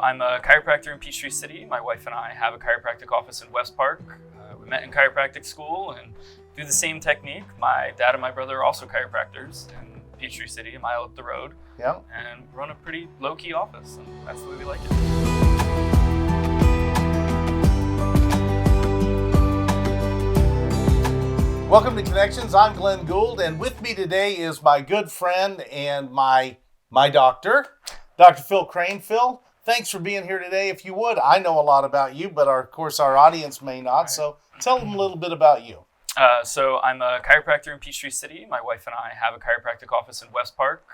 I'm a chiropractor in Peachtree City. My wife and I have a chiropractic office in West Park. We met in chiropractic school and do the same technique. My dad and my brother are also chiropractors in Peachtree City, a mile up the road. Yeah. And run a pretty low-key office, and that's the way we like it. Welcome to Connections. I'm Glenn Gould, and with me today is my good friend and my doctor, Dr. Phil Crane. Phil, thanks for being here today. If you would, I know a lot about you, but of course our audience may not, so tell them a little bit about you. So I'm a chiropractor in Peachtree City. My wife and I have a chiropractic office in West Park.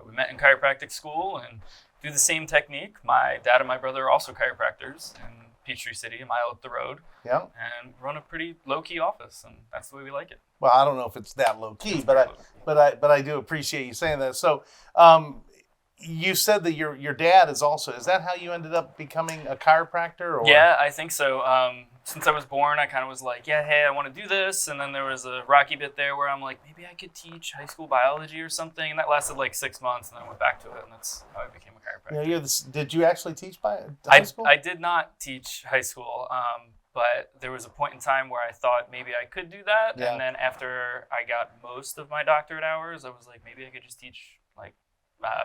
We met in chiropractic school and do the same technique. My dad and my brother are also chiropractors in Peachtree City, a mile up the road. Yeah. And run a pretty low-key office, and that's the way we like it. Well, I don't know if it's that low-key, but I do appreciate you saying that. So, you said that your dad is that how you ended up becoming a chiropractor? Or? Yeah, I think so. Since I was born, I kind of was like, hey, I want to do this. And then there was a rocky bit there where I'm like, maybe I could teach high school biology or something. And that lasted like 6 months, and then I went back to it, and that's how I became a chiropractor. Did you actually teach high school? I did not teach high school, but there was a point in time where I thought maybe I could do that. Yeah. And then after I got most of my doctorate hours, I was like, maybe I could just teach like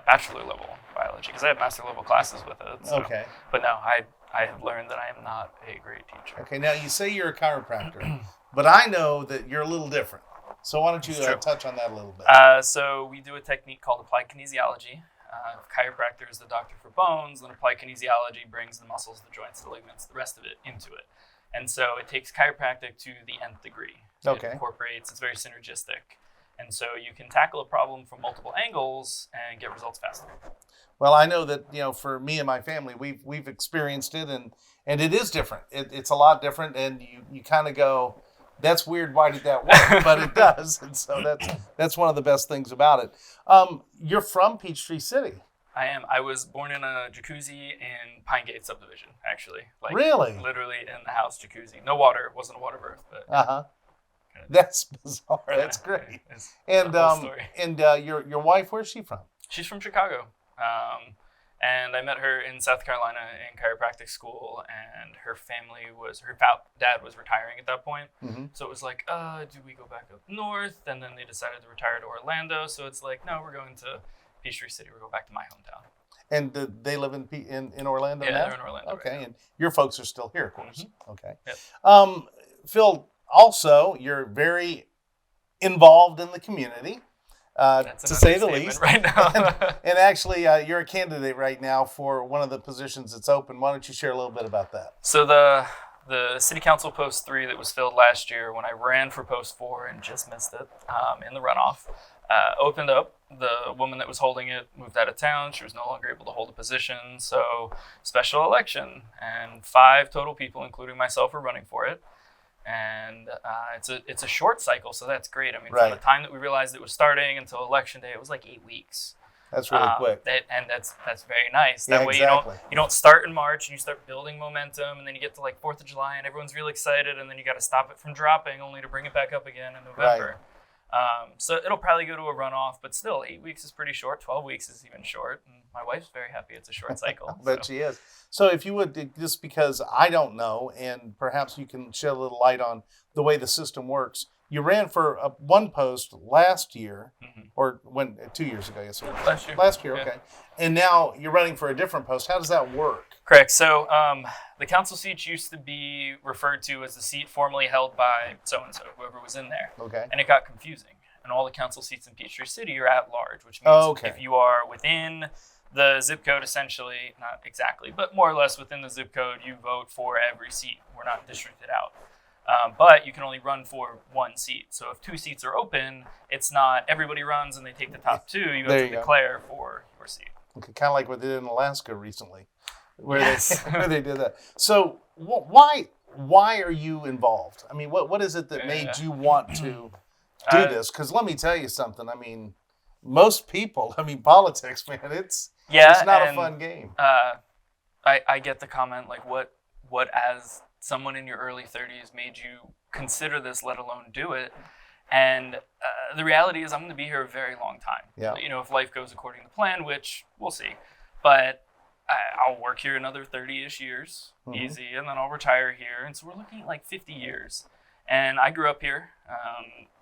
bachelor level biology, because I have master level classes with it. So. Okay. But no, I have learned that I am not a great teacher. Okay, now you say you're a chiropractor, but I know that you're a little different. So why don't you touch on that a little bit? So we do a technique called Applied Kinesiology. Chiropractor is the doctor for bones, and Applied Kinesiology brings the muscles, the joints, the ligaments, the rest of it into it. And so it takes chiropractic to the nth degree. Okay. It incorporates, it's very synergistic. And so you can tackle a problem from multiple angles and get results faster. Well, I know that, for me and my family, we've experienced it, and it is different. It's a lot different, and you kind of go, that's weird, why did that work? But it does, and so that's one of the best things about it. You're from Peachtree City. I am. I was born in a jacuzzi in Pine Gate subdivision, actually. Really? Literally in the house jacuzzi. No water. It wasn't a water birth, but... That's bizarre. That's great. And your wife, where's she from? She's from Chicago. And I met her in South Carolina in chiropractic school, and her dad was retiring at that point. Mm-hmm. So it was like, do we go back up north? And then they decided to retire to Orlando. So it's like, no, we're going to Peachtree City. We'll go back to my hometown. And they live in Orlando now? Yeah, they're in Orlando. Okay, right and your folks are still here, of course. Mm-hmm. Okay. Yep. Phil, also, you're very involved in the community, to say the least. Right now. and actually, you're a candidate right now for one of the positions that's open. Why don't you share a little bit about that? So the City Council Post 3 that was filled last year, when I ran for Post 4 and just missed it in the runoff, opened up. The woman that was holding it moved out of town. She was no longer able to hold a position. So special election, and 5 total people, including myself, were running for it. And it's a short cycle, so that's great. I mean, right. From the time that we realized it was starting until election day, it was like 8 weeks. That's really quick. And that's very nice. Yeah, that way exactly. you don't start in March and you start building momentum, and then you get to like 4th of July and everyone's really excited, and then you got to stop it from dropping only to bring it back up again in November. Right. So it'll probably go to a runoff, but still 8 weeks is pretty short. 12 weeks is even short. And my wife's very happy it's a short cycle. I bet she is. So if you would, just because I don't know, and perhaps you can shed a little light on the way the system works. You ran for one post last year, mm-hmm. or 2 years ago, yes. Last year, okay. Yeah. And now you're running for a different post. How does that work? Correct. So the council seats used to be referred to as the seat formerly held by so-and-so, whoever was in there. Okay. And it got confusing. And all the council seats in Peachtree City are at large, which means if you are within the zip code, essentially, not exactly, but more or less within the zip code, you vote for every seat. We're not districted out. But you can only run for one seat. So if 2 seats are open, it's not everybody runs and they take the top 2. You have to declare for your seat. Okay, kind of like what they did in Alaska recently, where they did that. So why are you involved? I mean, what is it that made you want to do this? Because let me tell you something. I mean, most people, politics, man, it's not a fun game. I get the comment, like, what as someone in your early 30s made you consider this, let alone do it? And the reality is I'm going to be here a very long time. Yeah. If life goes according to plan, which we'll see. But I'll work here another 30-ish years, easy, and then I'll retire here. And so we're looking at like 50 years. And I grew up here,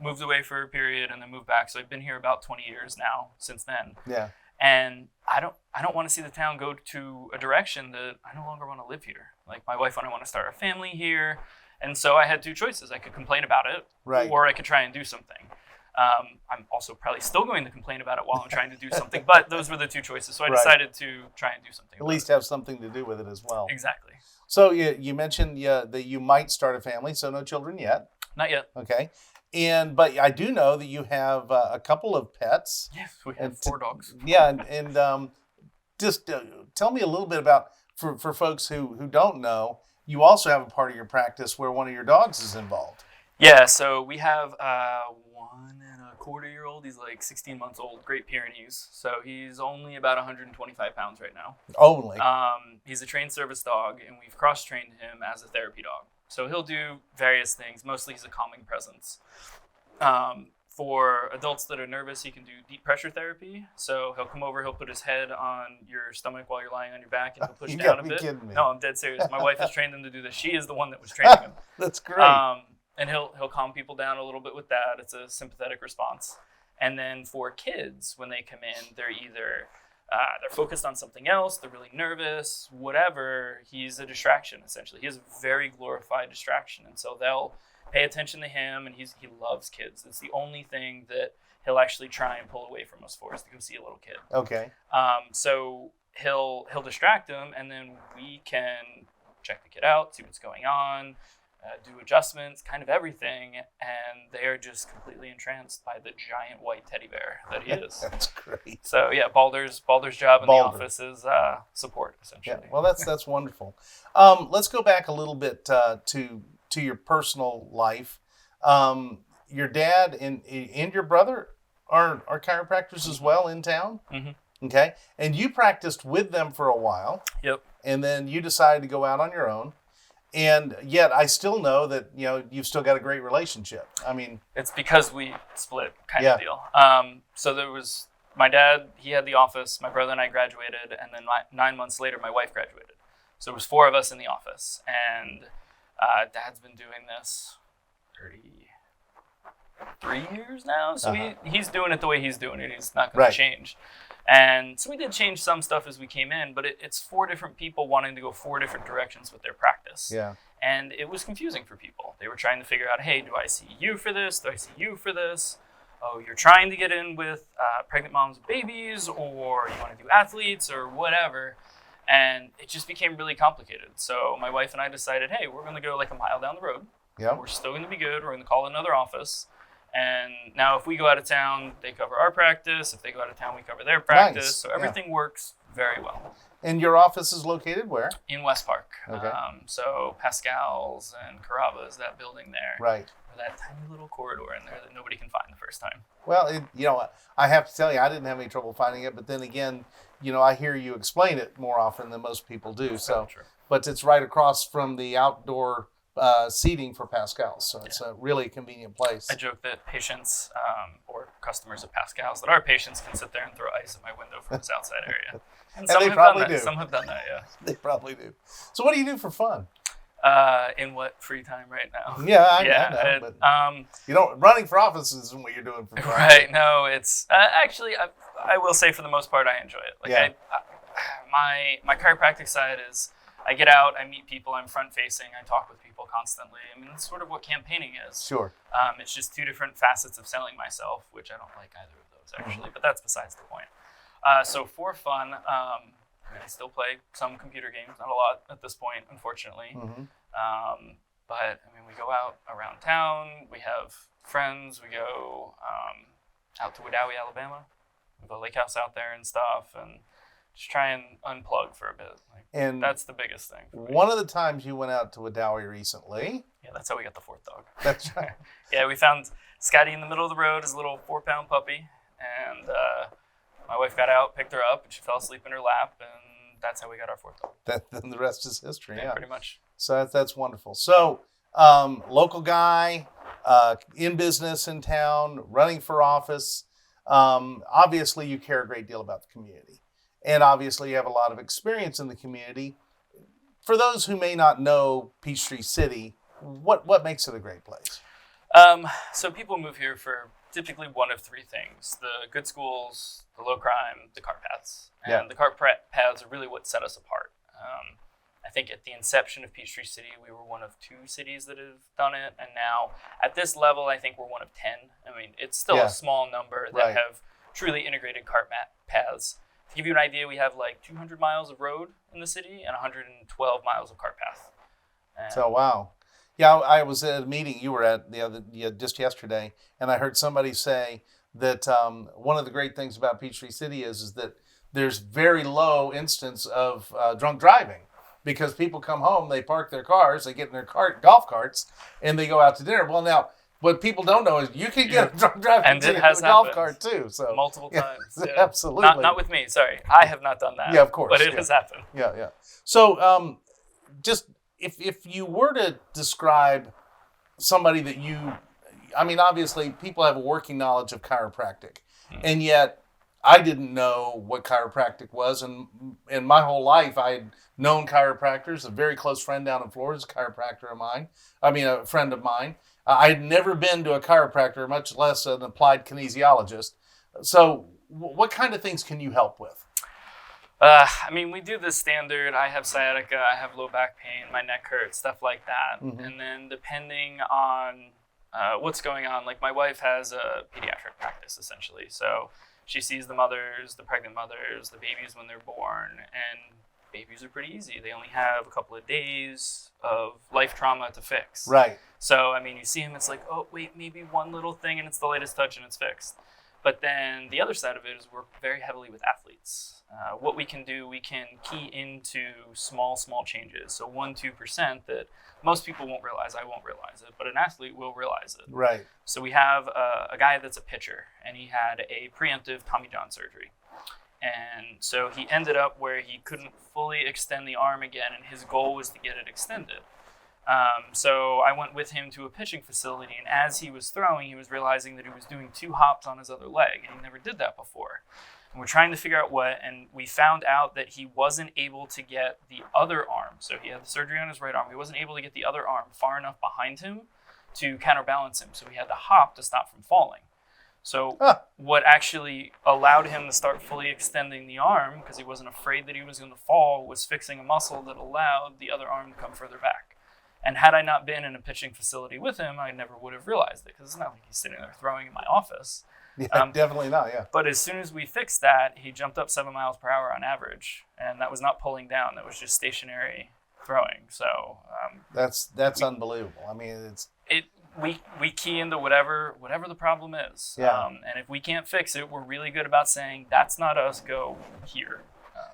moved away for a period, and then moved back. So I've been here about 20 years now since then. Yeah. And I don't want to see the town go to a direction that I no longer want to live here. Like my wife and I want to start a family here. And so I had two choices. I could complain about it, right, or I could try and do something. I'm also probably still going to complain about it while I'm trying to do something, but those were the two choices. So I decided to try and do something. At least have something to do with it as well. Exactly. So you mentioned that you might start a family, so no children yet. Not yet. Okay. But I do know that you have a couple of pets. Yes, we have 4 dogs. Yeah, and just tell me a little bit about, for folks who don't know, you also have a part of your practice where one of your dogs is involved. Yeah, so we have 1.25-year-old. He's like 16 months old, Great Pyrenees. So he's only about 125 pounds right now. Only. He's a trained service dog, and we've cross-trained him as a therapy dog. So he'll do various things. Mostly he's a calming presence. For adults that are nervous, he can do deep pressure therapy. So he'll come over, he'll put his head on your stomach while you're lying on your back, and he'll push down a bit. Kidding me. No, I'm dead serious. My wife has trained him to do this. She is the one that was training him. That's great. And he'll calm people down a little bit with that. It's a sympathetic response. And then for kids, when they come in, they're either they're focused on something else, they're really nervous, whatever. He's a distraction, essentially. He is a very glorified distraction. And so they'll pay attention to him, and he loves kids. It's the only thing that he'll actually try and pull away from us for, is to go see a little kid. Okay. So he'll distract them, and then we can check the kid out, see what's going on, do adjustments, kind of everything, and they are just completely entranced by the giant white teddy bear that he is. That's great. So yeah, Balder's job in the office is support, essentially. Yeah, well, that's wonderful. Let's go back a little bit to your personal life. Your dad and your brother are chiropractors as well in town. Mm-hmm. Okay, and you practiced with them for a while. Yep. And then you decided to go out on your own. And yet I still know that, you've still got a great relationship. I mean, it's because we split kind of deal. So there was my dad, he had the office, my brother and I graduated, and then 9 months later, my wife graduated. So there was 4 of us in the office, and Dad's been doing this 33 years now. So he's doing it the way he's doing it. He's not going to change. And so we did change some stuff as we came in, but it's 4 different people wanting to go 4 different directions with their practice. Yeah. And it was confusing for people. They were trying to figure out, hey, do I see you for this? Do I see you for this? Oh, you're trying to get in with pregnant moms with babies, or you want to do athletes or whatever. And it just became really complicated. So my wife and I decided, hey, we're going to go like a mile down the road. Yeah. We're still going to be good. We're going to call another office. And now if we go out of town, they cover our practice. If they go out of town, we cover their practice. Nice. So everything works very well. And your office is located where? In West Park. Okay. So Pascal's and Carrabba's, that building there. Right. That tiny little corridor in there that nobody can find the first time. Well, I have to tell you, I didn't have any trouble finding it. But then again, I hear you explain it more often than most people do. So, true. But it's right across from the outdoor seating for Pascal's. So it's a really convenient place. I joke that patients or customers of Pascal's, that our patients can sit there and throw ice at my window from this outside area. And some they have probably done that. do. Some have done that, yeah. They probably do. So what do you do for fun? In what free time right now? Yeah, I know. But running for office isn't what you're doing for fun. Right. No, it's actually, I will say for the most part, I enjoy it. My chiropractic side is, I get out, I meet people, I'm front facing, I talk with people constantly. I mean, that's sort of what campaigning is. Sure. It's just 2 different facets of selling myself, which I don't like either of those actually, but that's besides the point. So for fun, I still play some computer games, not a lot at this point, unfortunately. Mm-hmm. But I mean, we go out around town, we have friends, we go out to Wedowee, Alabama. We have a lake house out there and stuff, and just try and unplug for a bit. And that's the biggest thing. One of the times you went out to Wedowee recently. Yeah, that's how we got the 4th dog. That's right. Yeah, we found Scotty in the middle of the road, his little 4-pound puppy, and my wife got out, picked her up, and she fell asleep in her lap, and that's how we got our 4th dog. Then the rest is history. Yeah, pretty much. So that's wonderful. So local guy, in business in town, running for office. Obviously, you care a great deal about the community. and obviously you have a lot of experience in the community. For those who may not know Peachtree City, what makes it a great place? So people move here for typically one of three things: the good schools, the low crime, the cart paths. And the cart paths are really what set us apart. I think at the inception of Peachtree City, we were one of 2 cities that have done it. And now at this level, I think we're one of 10. I mean, it's still a small number that have truly integrated cart paths. To give you an idea, we have like 200 miles of road in the city and 112 miles of cart path. So, wow. Yeah, I was at a meeting you were at just yesterday, and I heard somebody say that one of the great things about Peachtree City is that there's very low instance of drunk driving, because people come home, they park their cars, they get in their golf carts, and they go out to dinner. Well, now, what people don't know is you can get a drunk driving and ticket it has in a golf cart too. So multiple times. Yeah. Absolutely. Not with me. Sorry, I have not done that. Yeah, of course. But it has happened. Yeah. So, just if you were to describe somebody that obviously people have a working knowledge of chiropractic, and yet I didn't know what chiropractic was, and in my whole life I had known chiropractors. A very close friend down in Florida is a chiropractor of mine. A friend of mine. I had never been to a chiropractor, much less an applied kinesiologist. So what kind of things can you help with? We do the standard. I have sciatica, I have low back pain, my neck hurts, stuff like that. Mm-hmm. And then depending on what's going on, like my wife has a pediatric practice essentially. So she sees the mothers, the pregnant mothers, the babies when they're born, and babies are pretty easy. They only have a couple of days of life trauma to fix. Right. So, you see them, it's like, oh, wait, maybe one little thing and it's the latest touch and it's fixed. But then the other side of it is we're very heavily with athletes. What we can do, we can key into small changes. So 1-2% that most people won't realize. I won't realize it, but an athlete will realize it. Right. So we have a guy that's a pitcher, and he had a preemptive Tommy John surgery. And so he ended up where he couldn't fully extend the arm again, and his goal was to get it extended. So I went with him to a pitching facility, and as he was throwing, he was realizing that he was doing 2 hops on his other leg, and he never did that before. And we're trying to figure out what, and we found out that he wasn't able to get the other arm. So he had the surgery on his right arm. He wasn't able to get the other arm far enough behind him to counterbalance him. So he had to hop to stop from falling. So what actually allowed him to start fully extending the arm, because he wasn't afraid that he was going to fall, was fixing a muscle that allowed the other arm to come further back. And had I not been in a pitching facility with him, I never would have realized it, because it's not like he's sitting there throwing in my office. Yeah, definitely not, yeah. But as soon as we fixed that, he jumped up 7 miles per hour on average. And that was not pulling down. That was just stationary throwing. So that's unbelievable. We key into whatever the problem is. Yeah. And if we can't fix it, we're really good about saying, that's not us, go here.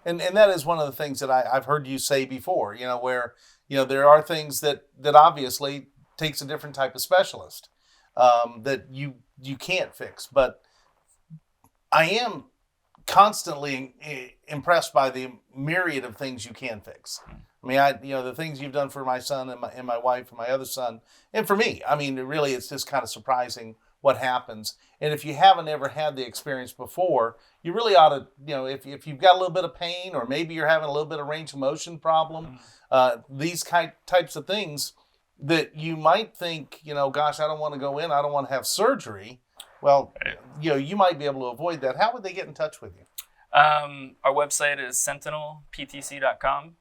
And that is one of the things that I've heard you say before, where, there are things that obviously takes a different type of specialist that you can't fix. But I am constantly impressed by the myriad of things you can fix. The things you've done for my son and my wife and my other son, and for me, really, it's just kind of surprising what happens. And if you haven't ever had the experience before, you really ought to, if you've got a little bit of pain, or maybe you're having a little bit of range of motion problem, these types of things that you might think, gosh, I don't want to go in, I don't want to have surgery. Well, you might be able to avoid that. How would they get in touch with you? Our website is sentinelptc.com.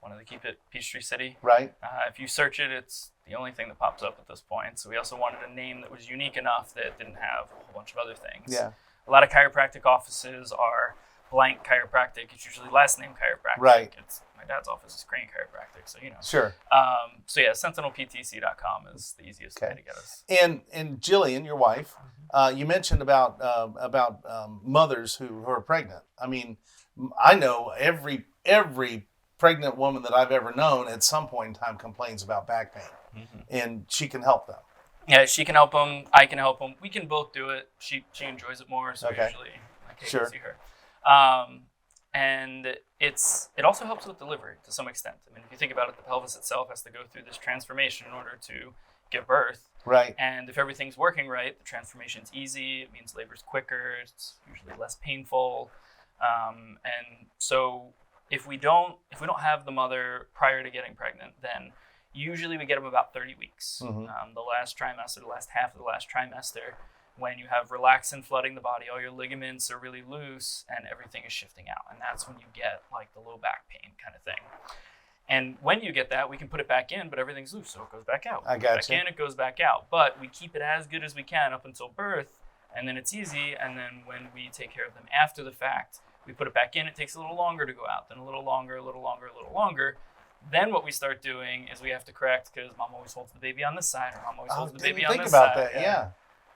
Wanted to keep it Peachtree City. Right. If you search it, it's the only thing that pops up at this point. So we also wanted a name that was unique enough that didn't have a whole bunch of other things. Yeah. A lot of chiropractic offices are blank chiropractic. It's usually last name chiropractic. Right. My dad's office is Crane Chiropractic, so Sure. sentinelptc.com is the easiest way to get us. And Jillian, your wife, you mentioned about mothers who are pregnant. I know every pregnant woman that I've ever known at some point in time complains about back pain, and she can help them. Yeah, she can help them. I can help them. We can both do it. She enjoys it more, so usually I can't see her. And it also helps with delivery to some extent. If you think about it, the pelvis itself has to go through this transformation in order to give birth. Right. And if everything's working right, the transformation's easy. It means labor's quicker. It's usually less painful. And so if we don't have the mother prior to getting pregnant, then usually we get them about 30 weeks. The last trimester, the last half of the last trimester, when you have relaxin flooding the body, all your ligaments are really loose and everything is shifting out. And that's when you get like the low back pain kind of thing. And when you get that, we can put it back in, but everything's loose, so it goes back out. I got back in, it goes back out. But we keep it as good as we can up until birth, and then it's easy. And then when we take care of them after the fact, we put it back in. It takes a little longer to go out, then a little longer, a little longer, a little longer. Then what we start doing is we have to correct, because mom always holds the baby on this side, or mom always holds the baby on this side. Think about that, yeah.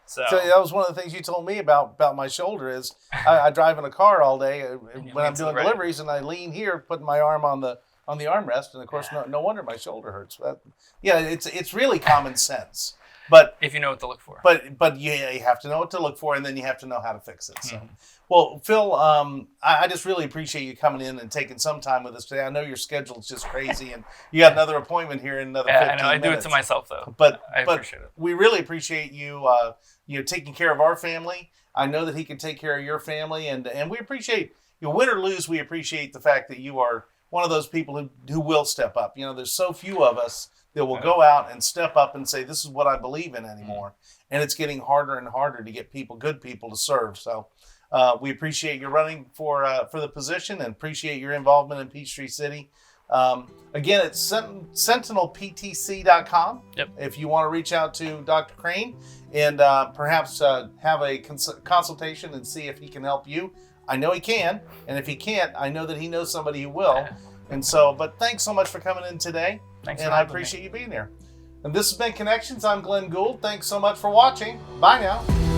So that was one of the things you told me about my shoulder is I drive in a car all day when I'm doing deliveries, and I lean here, putting my arm on the armrest, and of course, no wonder my shoulder hurts. It's really common sense. But if you know what to look for. But you have to know what to look for, and then you have to know how to fix it. So, well, Phil, I just really appreciate you coming in and taking some time with us today. I know your schedule is just crazy, and you got another appointment here in another 15 minutes. I do it to myself though. But I appreciate it. We really appreciate you, taking care of our family. I know that he can take care of your family, and we appreciate, win or lose, we appreciate the fact that you are one of those people who will step up. There's so few of us that will go out and step up and say, this is what I believe in anymore. And it's getting harder and harder to get good people to serve. So we appreciate you running for the position, and appreciate your involvement in Peachtree City. Again, it's sentinelptc.com. Yep. If you want to reach out to Dr. Crane and perhaps have a consultation and see if he can help you. I know he can, and if he can't, I know that he knows somebody who will. And so, but thanks so much for coming in today. Thanks, and I appreciate you being here. And this has been Connections. I'm Glenn Gould. Thanks so much for watching. Bye now.